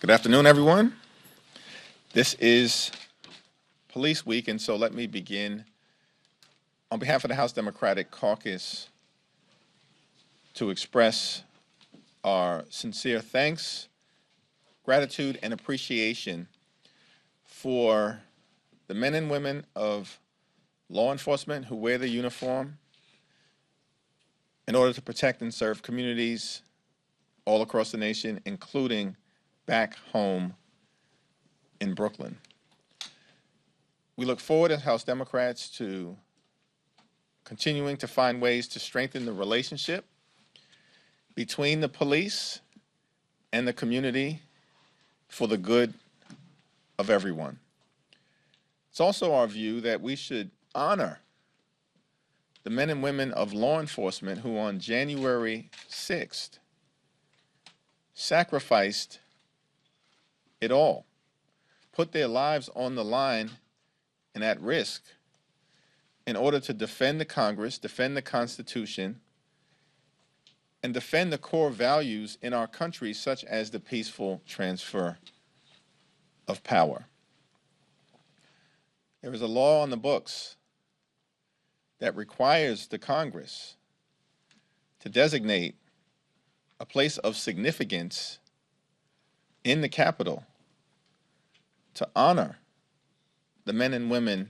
Good afternoon, everyone. This is Police Week, and so let me begin on behalf of the House Democratic Caucus to express our sincere thanks, gratitude, and appreciation for the men and women of law enforcement who wear the uniform in order to protect and serve communities all across the nation, including back home in Brooklyn. We look forward as House Democrats to continuing to find ways to strengthen the relationship between the police and the community for the good of everyone. It's also our view that we should honor the men and women of law enforcement who on January 6th sacrificed it all, put their lives on the line and at risk in order to defend the Congress, defend the Constitution, and defend the core values in our country, such as the peaceful transfer of power. There is a law on the books that requires the Congress to designate a place of significance in the Capitol to honor the men and women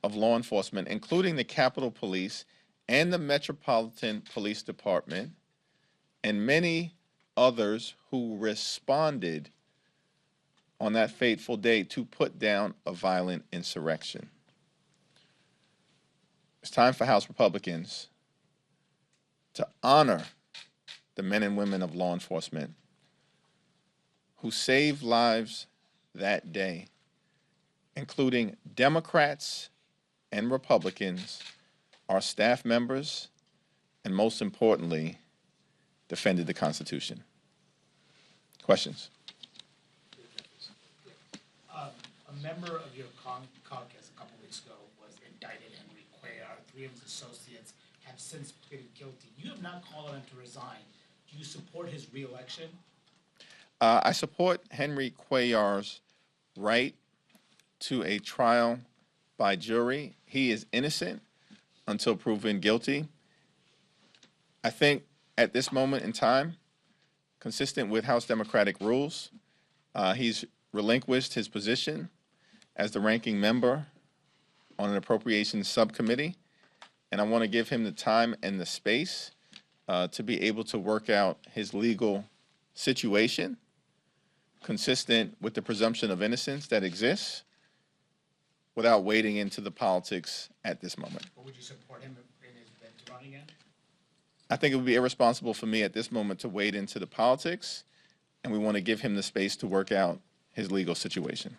of law enforcement, including the Capitol Police and the Metropolitan Police Department, and many others who responded on that fateful day to put down a violent insurrection. It's time for House Republicans to honor the men and women of law enforcement who saved lives that day, including Democrats and Republicans, our staff members, and most importantly, defended the Constitution. Questions? A member of your caucus a couple weeks ago was indicted, Henry Cuellar. 3 of his associates have since pleaded guilty. You have not called on him to resign. Do you support his re-election? I support Henry Cuellar's right to a trial by jury. He is innocent until proven guilty. I think at this moment in time, consistent with House Democratic rules, he's relinquished his position as the ranking member on an appropriations subcommittee, and I want to give him the time and the space to be able to work out his legal situation consistent with the presumption of innocence that exists without wading into the politics at this moment. But would you support him in his bid to run again? I think it would be irresponsible for me at this moment to wade into the politics, and we want to give him the space to work out his legal situation.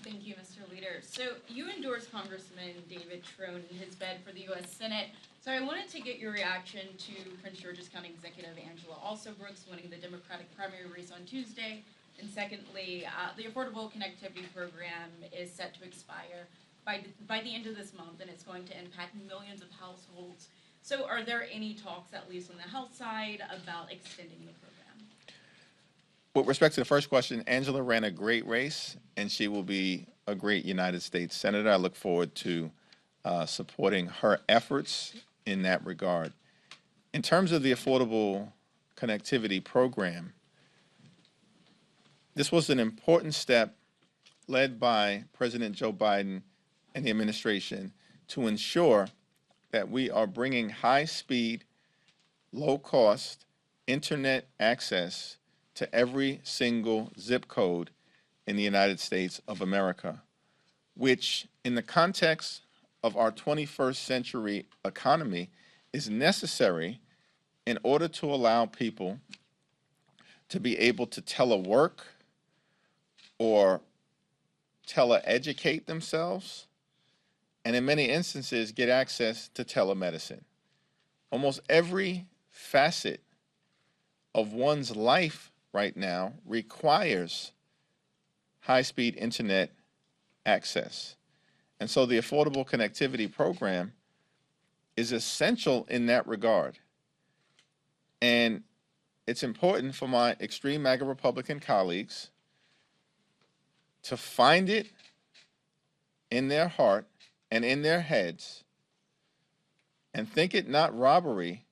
Thank you, Mr. Leader. So you endorsed Congressman David Trone in his bid for the U.S. Senate. So I wanted to get your reaction to Prince George's County Executive Angela Brooks winning the Democratic primary race on Tuesday. And secondly, the Affordable Connectivity Program is set to expire by the end of this month, and it's going to impact millions of households. So are there any talks, at least on the House side, about extending the program? With respect to the first question, Angela ran a great race, and she will be a great United States Senator. I look forward to supporting her efforts in that regard. In terms of the Affordable Connectivity Program, this was an important step led by President Joe Biden and the administration to ensure that we are bringing high-speed, low-cost internet access to every single zip code in the United States of America, which in the context of our 21st century economy is necessary in order to allow people to be able to telework or teleeducate themselves, and in many instances get access to telemedicine. Almost every facet of one's life right now requires high-speed internet access. And so the Affordable Connectivity Program is essential in that regard. And it's important for my extreme MAGA Republican colleagues to find it in their heart and in their heads and think it not robbery,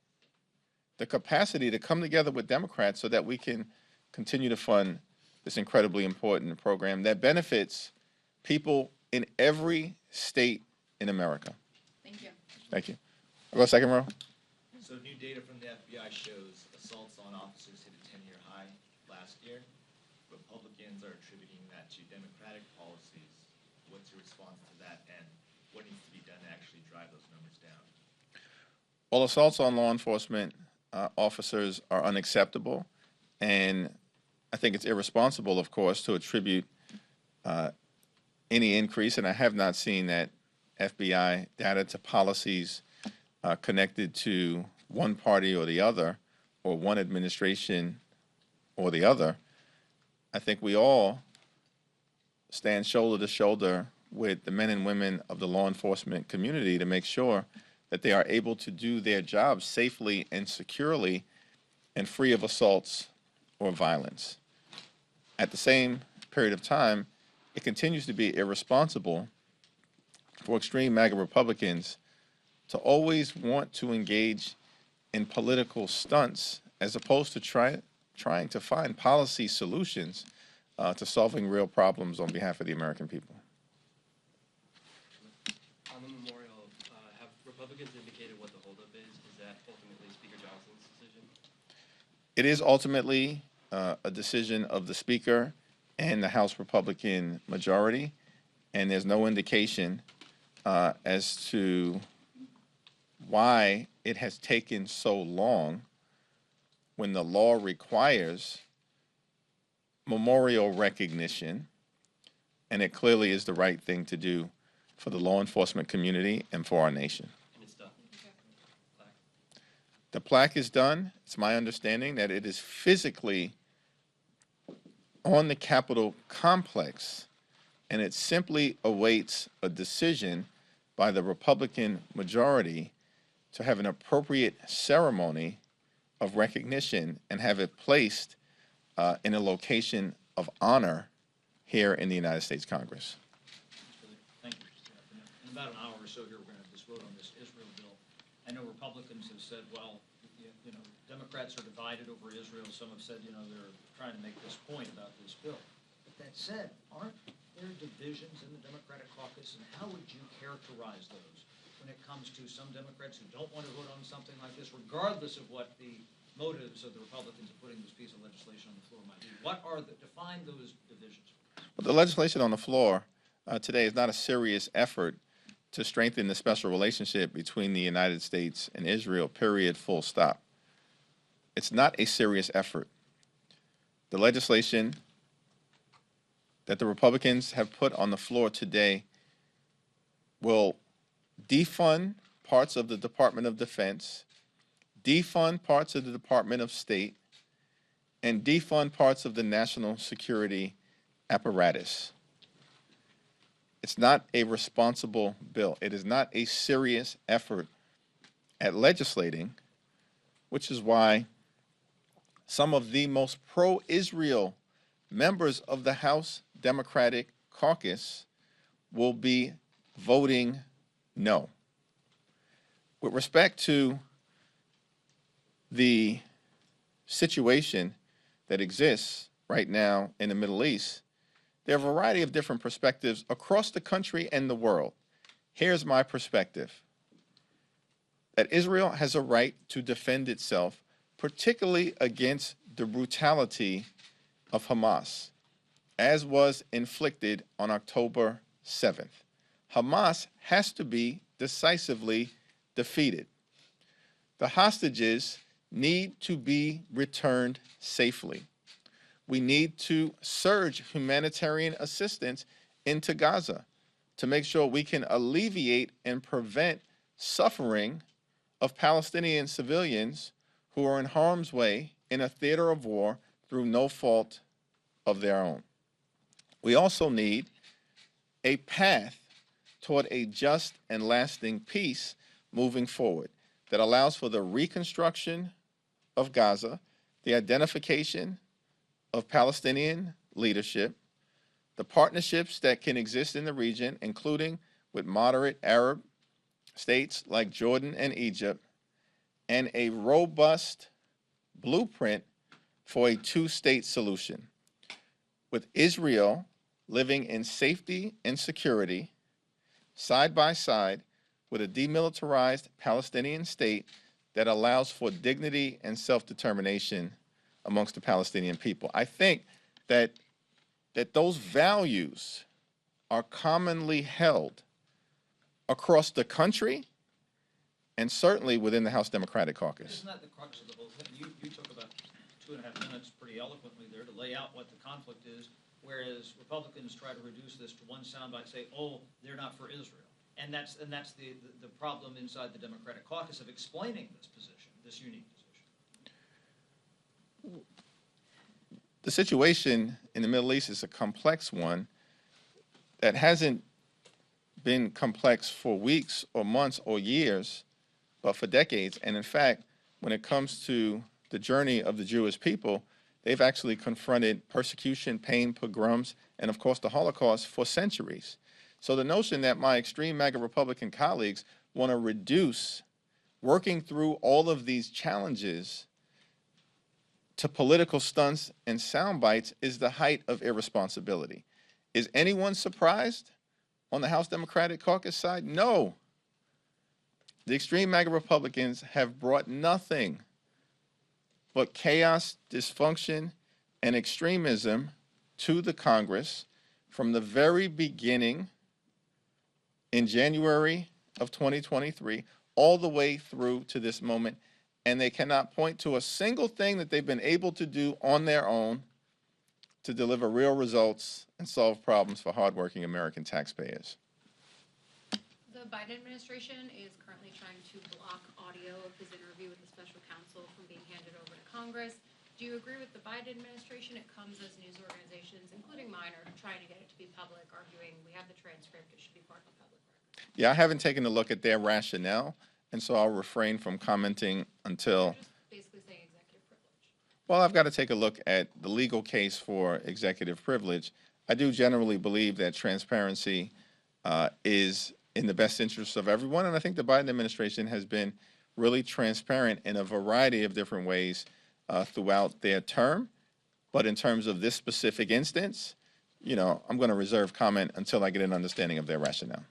the capacity to come together with Democrats so that we can continue to fund this incredibly important program that benefits people in every state in America. Thank you. Thank you. I'll go second row. So new data from the FBI shows assaults on officers hit a 10-year high last year. Republicans are attributing that to Democratic policies. What's your response to that, and what needs to be done to actually drive those numbers down? Well, assaults on law enforcement officers are unacceptable, and I think it's irresponsible, of course, to attribute any increase, and I have not seen that FBI data to policies connected to one party or the other, or one administration or the other. I think we all stand shoulder to shoulder with the men and women of the law enforcement community to make sure that they are able to do their jobs safely and securely and free of assaults or violence. At the same period of time, it continues to be irresponsible for extreme MAGA Republicans to always want to engage in political stunts as opposed to trying to find policy solutions to solving real problems on behalf of the American people. On the memorial, have Republicans indicated what the holdup is? Is that ultimately Speaker Johnson's decision? It is ultimately a decision of the Speaker and the House Republican majority, and there's no indication as to why it has taken so long when the law requires memorial recognition, and it clearly is the right thing to do for the law enforcement community and for our nation. And it's done. Plaque. The plaque is done. It's my understanding that it is physically on the Capitol complex, and it simply awaits a decision by the Republican majority to have an appropriate ceremony of recognition and have it placed in a location of honor here in the United States Congress. Thank you, Mr. Chairman. In about an hour or so here, we're going to have this vote on this Israel bill. I know Republicans have said, well, you know, Democrats are divided over Israel. Some have said, you know, they're trying to make this point about this bill. But that said, aren't there divisions in the Democratic caucus, and how would you characterize those when it comes to some Democrats who don't want to vote on something like this, regardless of what the motives of the Republicans of putting this piece of legislation on the floor might be? What are define those divisions? Well, the legislation on the floor today is not a serious effort to strengthen the special relationship between the United States and Israel, period, full stop. It's not a serious effort. The legislation that the Republicans have put on the floor today will defund parts of the Department of Defense, defund parts of the Department of State, and defund parts of the national security apparatus. It's not a responsible bill. It is not a serious effort at legislating, which is why some of the most pro-Israel members of the House Democratic Caucus will be voting no. With respect to the situation that exists right now in the Middle East, there are a variety of different perspectives across the country and the world. Here's my perspective: that Israel has a right to defend itself, particularly against the brutality of Hamas, as was inflicted on October 7th. Hamas has to be decisively defeated. The hostages need to be returned safely. We need to surge humanitarian assistance into Gaza to make sure we can alleviate and prevent suffering of Palestinian civilians who are in harm's way in a theater of war through no fault of their own. We also need a path toward a just and lasting peace moving forward that allows for the reconstruction of Gaza, the identification of Palestinian leadership, the partnerships that can exist in the region, including with moderate Arab states like Jordan and Egypt, and a robust blueprint for a two-state solution, with Israel living in safety and security side by side with a demilitarized Palestinian state that allows for dignity and self-determination amongst the Palestinian people. I think that those values are commonly held across the country and certainly within the House Democratic Caucus. Isn't that the crux of the whole thing? You took about 2.5 minutes pretty eloquently there to lay out what the conflict is, whereas Republicans try to reduce this to one soundbite, say, oh, they're not for Israel. And that's the problem inside the Democratic caucus of explaining this position, this unique position. The situation in the Middle East is a complex one that hasn't been complex for weeks or months or years, but for decades. And in fact, when it comes to the journey of the Jewish people, they've actually confronted persecution, pain, pogroms, and of course the Holocaust for centuries. So the notion that my extreme MAGA Republican colleagues want to reduce working through all of these challenges to political stunts and sound bites is the height of irresponsibility. Is anyone surprised on the House Democratic Caucus side? No. The extreme MAGA Republicans have brought nothing but chaos, dysfunction, and extremism to the Congress from the very beginning in January of 2023 all the way through to this moment, and they cannot point to a single thing that they've been able to do on their own to deliver real results and solve problems for hardworking American taxpayers. The Biden administration is currently trying to block audio of his interview with the special counsel from being handed over to Congress. Do you agree with the Biden administration? It comes as news organizations, including mine, are trying to get it to be public, arguing we have the transcript, it should be part of the public record. Yeah, I haven't taken a look at their rationale, and so I'll refrain from commenting until... They're just basically saying executive privilege. Well, I've got to take a look at the legal case for executive privilege. I do generally believe that transparency is in the best interest of everyone, and I think the Biden administration has been really transparent in a variety of different ways throughout their term. But in terms of this specific instance, you know, I'm going to reserve comment until I get an understanding of their rationale.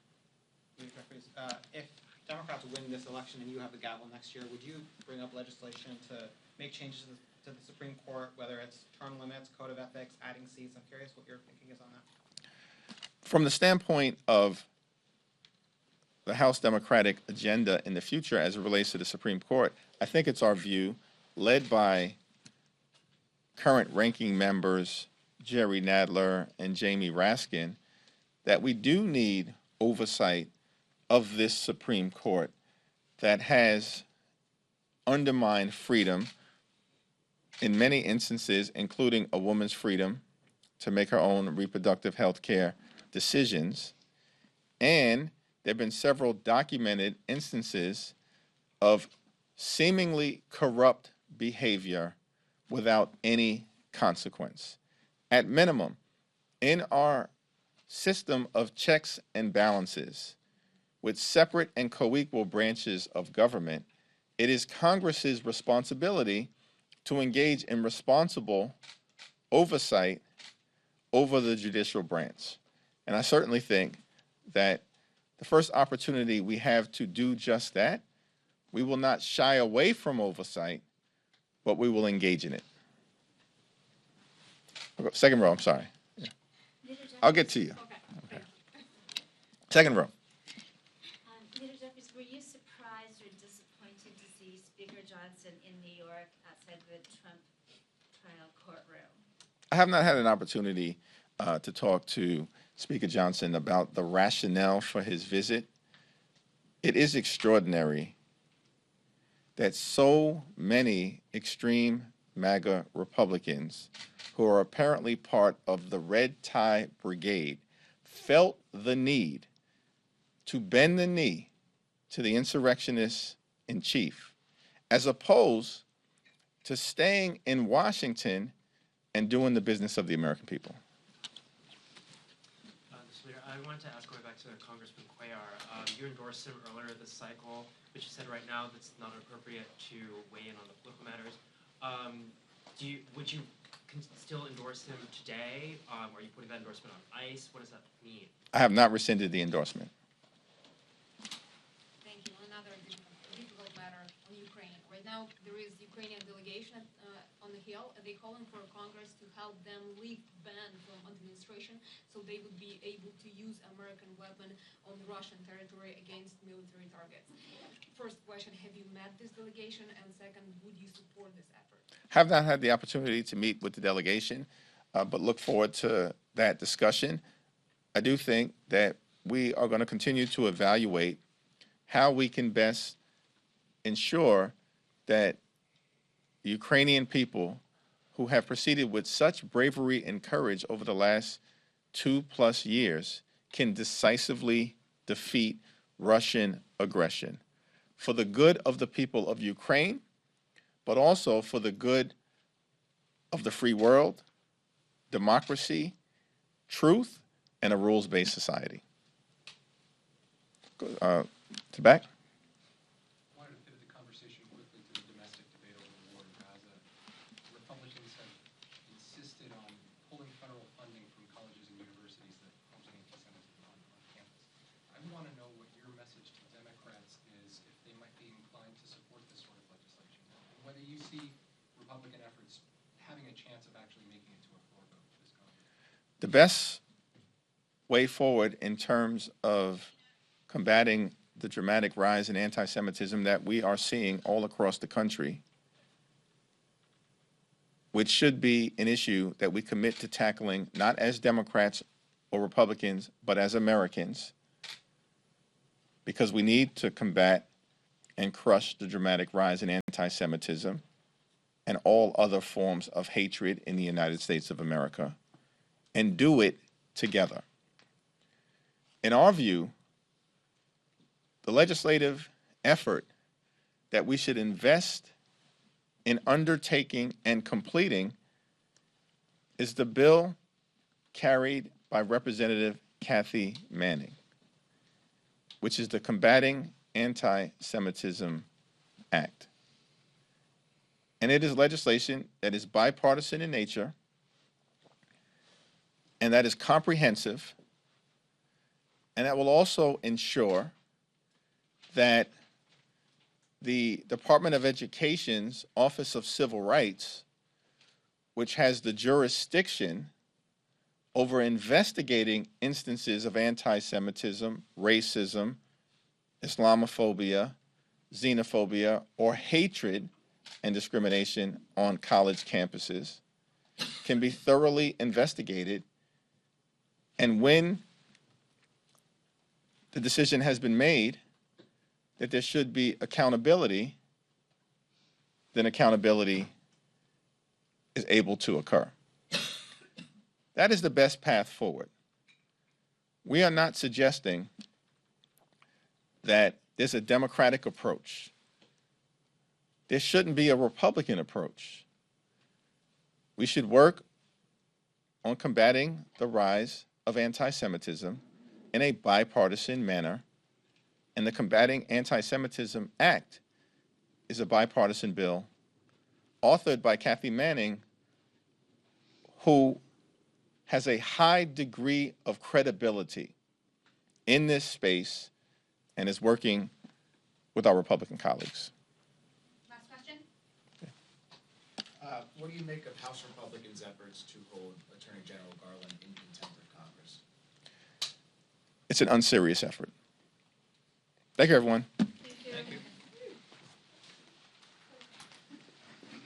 Jeffries, if Democrats win this election and you have the gavel next year, would you bring up legislation to make changes to the Supreme Court, whether it's term limits, code of ethics, adding seats? I'm curious what your thinking is on that. From the standpoint of the House Democratic agenda in the future as it relates to the Supreme Court, I think it's our view, led by current ranking members Jerry Nadler and Jamie Raskin, that we do need oversight of this Supreme Court that has undermined freedom in many instances, including a woman's freedom to make her own reproductive health care decisions. And there have been several documented instances of seemingly corrupt behavior without any consequence. At minimum, in our system of checks and balances, with separate and co-equal branches of government, it is Congress's responsibility to engage in responsible oversight over the judicial branch. And I certainly think that the first opportunity we have to do just that, we will not shy away from oversight, but we will engage in it. Second row, I'm sorry. Yeah. I'll get to you. Okay. Second row. Leader Jeffries, were you surprised or disappointed to see Speaker Johnson in New York outside the Trump trial courtroom? I have not had an opportunity to talk to Speaker Johnson about the rationale for his visit. It is extraordinary that so many extreme MAGA Republicans who are apparently part of the red tie brigade felt the need to bend the knee to the insurrectionists in chief, as opposed to staying in Washington and doing the business of the American people. Mr. Leader, I wanted to ask, going back to Congressman Cuellar, you endorsed him earlier this cycle, but you said right now that's not appropriate to weigh in on the political matters. Would you still endorse him today? Are you putting that endorsement on ice? What does that mean? I have not rescinded the endorsement. Thank you. Another difficult matter on Ukraine. Right now, there is Ukrainian delegation on the Hill, and they're calling for Congress to help them lift ban from administration so they would be able to use American weapon on Russian territory against military targets. First question, have you met this delegation? And second, would you support this effort? Have not had the opportunity to meet with the delegation, but look forward to that discussion. I do think that we are going to continue to evaluate how we can best ensure that the Ukrainian people who have proceeded with such bravery and courage over the last 2+ years can decisively defeat Russian aggression for the good of the people of Ukraine, but also for the good of the free world, democracy, truth, and a rules-based society. To back. I wanted to pivot the conversation quickly to the domestic debate over the war in Gaza. Republicans have insisted on pulling federal funding from colleges and universities that promote anti-Semitism on campus. I want to know what your message to Democrats is if they might be inclined to support this sort of legislation, and whether you see Republican efforts having a chance of actually making it to a floor vote this Congress. The best way forward in terms of combating the dramatic rise in anti-Semitism that we are seeing all across the country, which should be an issue that we commit to tackling not as Democrats or Republicans, but as Americans, because we need to combat and crush the dramatic rise in anti-Semitism and all other forms of hatred in the United States of America, and do it together. In our view, the legislative effort that we should invest in undertaking and completing is the bill carried by Representative Kathy Manning, which is the Combating Anti-Semitism Act. And it is legislation that is bipartisan in nature and that is comprehensive, and that will also ensure that the Department of Education's Office of Civil Rights, which has the jurisdiction over investigating instances of anti-Semitism, racism, Islamophobia, xenophobia, or hatred and discrimination on college campuses, can be thoroughly investigated. And when the decision has been made that there should be accountability, then accountability is able to occur. That is the best path forward. We are not suggesting that there's a Democratic approach. There shouldn't be a Republican approach. We should work on combating the rise of anti-Semitism in a bipartisan manner, and the Combating Anti-Semitism Act is a bipartisan bill authored by Kathy Manning, who has a high degree of credibility in this space and is working with our Republican colleagues. Last question. What do you make of House Republicans' efforts to hold Attorney General Garland in contempt of Congress? It's an unserious effort. Thank you, everyone.